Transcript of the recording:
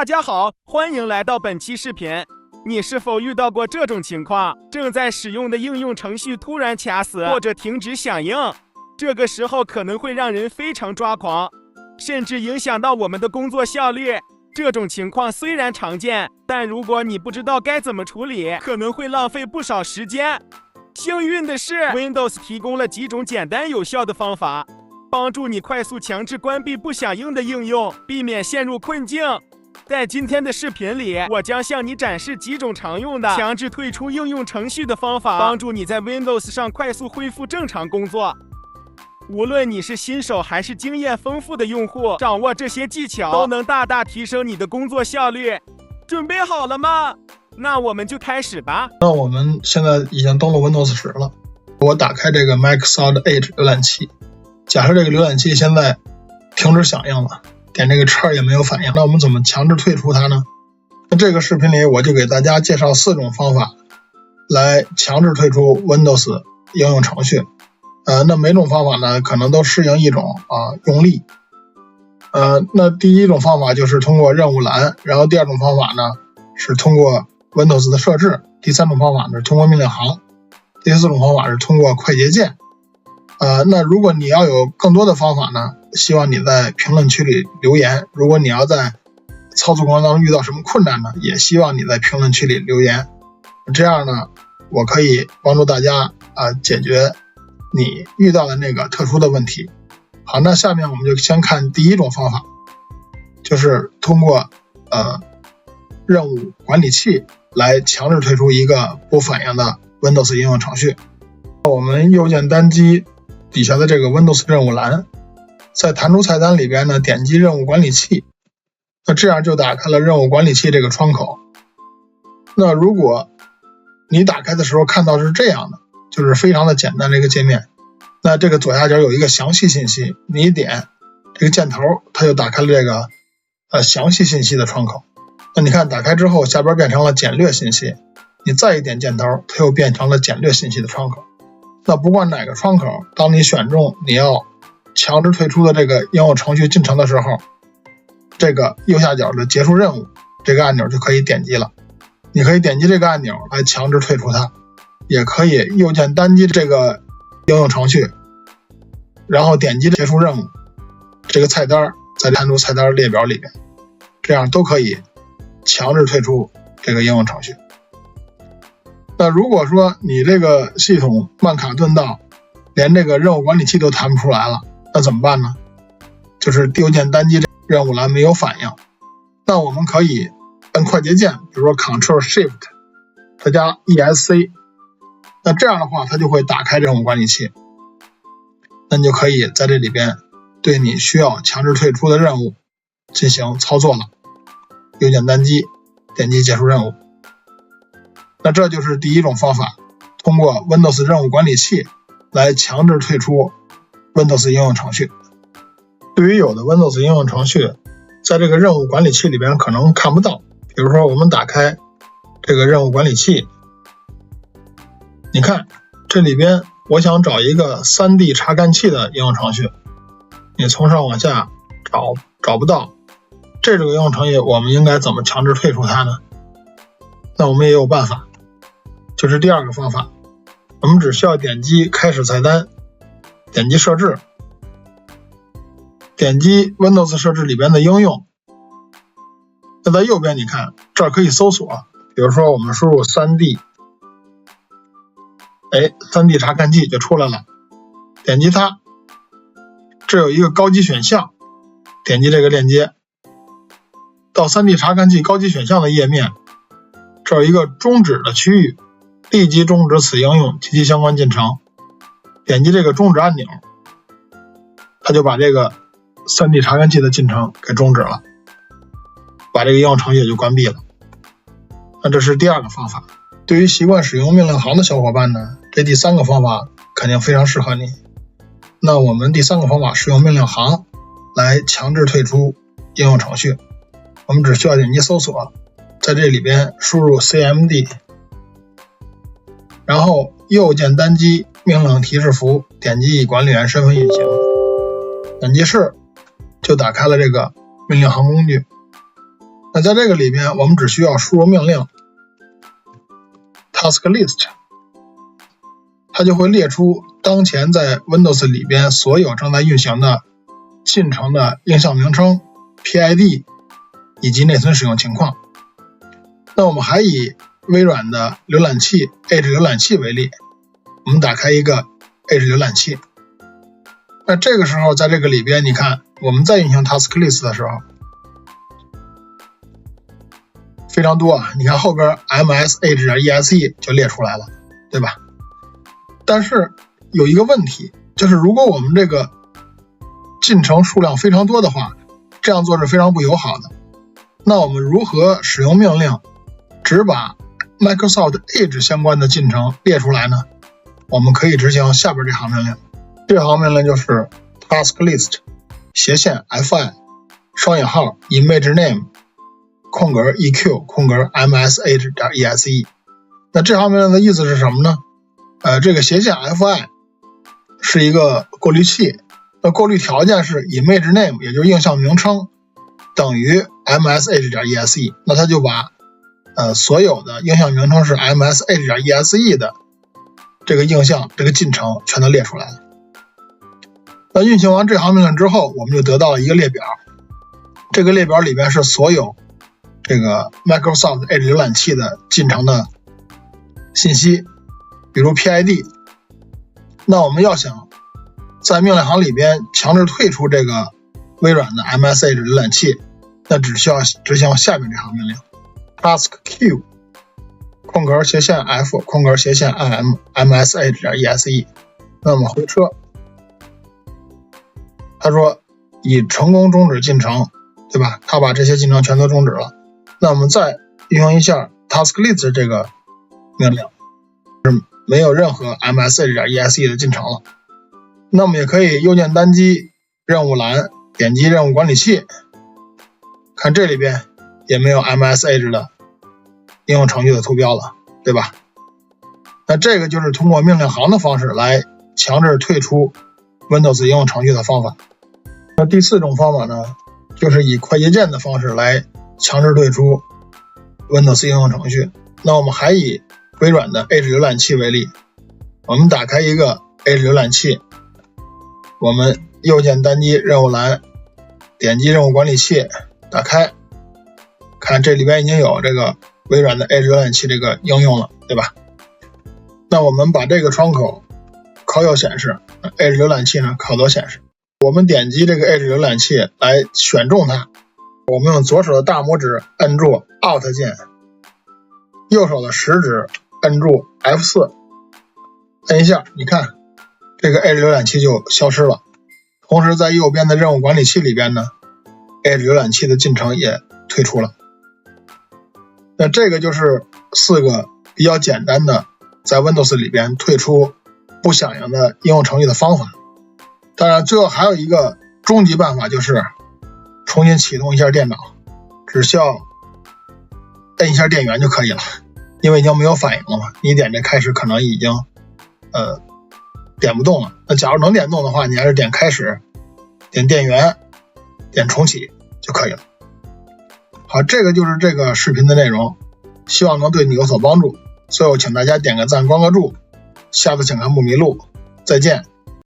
家好，欢迎来到本期视频。你是否遇到过这种情况？正在使用的应用程序突然卡死或者停止响应，这个时候可能会让人非常抓狂，甚至影响到我们的工作效率。这种情况虽然常见，但如果你不知道该怎么处理，可能会浪费不少时间。幸运的是 ，Windows 提供了几种简单有效的方法，帮助你快速强制关闭不响应的应用，避免陷入困境。在今天的视频里，我将向你展示几种常用的强制退出应用程序的方法，帮助你在 Windows 上快速恢复正常工作。无论你是新手还是经验丰富的用户，掌握这些技巧都能大大提升你的工作效率。准备好了吗？那我们就开始吧。那我们现在已经登录 Windows 10了，我打开这个 Microsoft Edge 浏览器，假设这个浏览器现在停止响应了，点这个叉也没有反应，那我们怎么强制退出它呢？那这个视频里我就给大家介绍4种方法来强制退出 Windows 应用程序。那每种方法呢可能都适应一种用例。那第一种方法就是通过任务栏，然后第二种方法呢是通过 Windows 的设置，第三种方法呢是通过命令行，第四种方法是通过快捷键。那如果你要有更多的方法呢，希望你在评论区里留言。如果你要在操作过程当中遇到什么困难呢，也希望你在评论区里留言。这样呢，我可以帮助大家解决你遇到的那个特殊的问题。好，那下面我们就先看第一种方法，就是通过任务管理器来强制退出一个不反应的 Windows 应用程序。我们右键单击底下的这个 Windows 任务栏，在弹出菜单里边呢，点击任务管理器，那这样就打开了任务管理器这个窗口。那如果你打开的时候看到是这样的，就是非常的简单的一个界面，那这个左下角有一个详细信息，你一点这个箭头，它就打开了这个详细信息的窗口。那你看打开之后，下边变成了简略信息，你再一点箭头，它又变成了简略信息的窗口。那不管哪个窗口，当你选中你要强制退出的这个应用程序进程的时候，这个右下角的结束任务这个按钮就可以点击了。你可以点击这个按钮来强制退出它，也可以右键单击这个应用程序，然后点击结束任务这个菜单，在弹出菜单列表里边，这样都可以强制退出这个应用程序。那如果说你这个系统慢卡顿到连这个任务管理器都弹不出来了，那怎么办呢？就是右键单击这任务栏没有反应，那我们可以按快捷键，比如说 Ctrl+Shift 再加 ESC， 那这样的话它就会打开任务管理器，那你就可以在这里边对你需要强制退出的任务进行操作了。右键单击点击结束任务。那这就是第一种方法，通过 Windows 任务管理器来强制退出 Windows 应用程序。对于有的 Windows 应用程序在这个任务管理器里边可能看不到，比如说我们打开这个任务管理器，你看这里边我想找一个 3D 查看器的应用程序，你从上往下找不到，这种应用程序我们应该怎么强制退出它呢？那我们也有办法，就是第二个方法，我们只需要点击开始菜单，点击设置，点击 Windows 设置里边的应用，那在右边你看这儿可以搜索，比如说我们输入 3D 查看器就出来了，点击它，这有一个高级选项，点击这个链接到 3D 查看器高级选项的页面，这有一个终止的区域，立即终止此应用及其相关进程，点击这个终止按钮，它就把这个 3D 查看器的进程给终止了，把这个应用程序也就关闭了。那这是第二个方法。对于习惯使用命令行的小伙伴呢，这第三个方法肯定非常适合你。那我们第三个方法是用命令行来强制退出应用程序。我们只需要点击搜索，在这里边输入 CMD， 然后右键单击命令提示符，点击以管理员身份运行，点击是，就打开了这个命令行工具。那在这个里边，我们只需要输入命令 task list， 它就会列出当前在 Windows 里边所有正在运行的进程的映像名称、PID 以及内存使用情况。那我们还以微软的浏览器 Edge 浏览器为例，我们打开一个 Edge 浏览器。那这个时候在这个里边，你看我们在运行 task list 的时候非常多啊，你看后边 ms edge.exe 就列出来了，对吧？但是有一个问题，就是如果我们这个进程数量非常多的话，这样做是非常不友好的。那我们如何使用命令只把 Microsoft Edge 相关的进程列出来呢？我们可以执行下边这行命令，这行命令就是 task list fi 双引号 image name 空格 eq 空格 ms edge.exe。 那这行命令的意思是什么呢？这个fi 是一个过滤器，那过滤条件是 image name 也就是映像名称等于 ms edge.exe， 那它就把所有的映像名称是 ms edge.exe 的这个映像这个进程全都列出来了。那运行完这行命令之后，我们就得到了一个列表，这个列表里边是所有这个 Microsoft Edge 浏览器的进程的信息，比如 PID。 那我们要想在命令行里边强制退出这个微软的 MS Edge 浏览器，那只需要执行下面这行命令 task q 空格斜线 f 空格斜线 im ms edge.exe。 那我们回车，他说已成功终止进程，对吧？他把这些进程全都终止了。那我们再运行一下 task list 这个命令，是没有任何 ms edge.exe 的进程了。那我们也可以右键单击任务栏，点击任务管理器，看这里边也没有 ms edge 的应用程序的图标了，对吧？那这个就是通过命令行的方式来强制退出 Windows 应用程序的方法。那第四种方法呢，就是以快捷键的方式来强制退出 Windows 应用程序。那我们还以微软的 Edge 浏览器为例，我们打开一个 Edge 浏览器，我们右键单击任务栏，点击任务管理器，打开，看这里边已经有这个微软的 Edge 浏览器这个应用了，对吧？那我们把这个窗口靠右显示， Edge 浏览器呢靠左显示。我们点击这个 Edge 浏览器来选中它，我们用左手的大拇指摁住 Alt 键，右手的食指摁住 F4， 摁一下，你看这个 Edge 浏览器就消失了。同时在右边的任务管理器里边呢， Edge 浏览器的进程也退出了。那这个就是4个比较简单的在 Windows 里边退出不响应的应用程序的方法。当然最后还有一个终极办法，就是重新启动一下电脑，只需要摁一下电源就可以了，因为已经没有反应了嘛，你点这开始可能已经点不动了。那假如能点动的话，你还是点开始，点电源，点重启就可以了。好，这个就是这个视频的内容，希望能对你有所帮助。最后请大家点个赞关个注，下次请看不迷路，再见。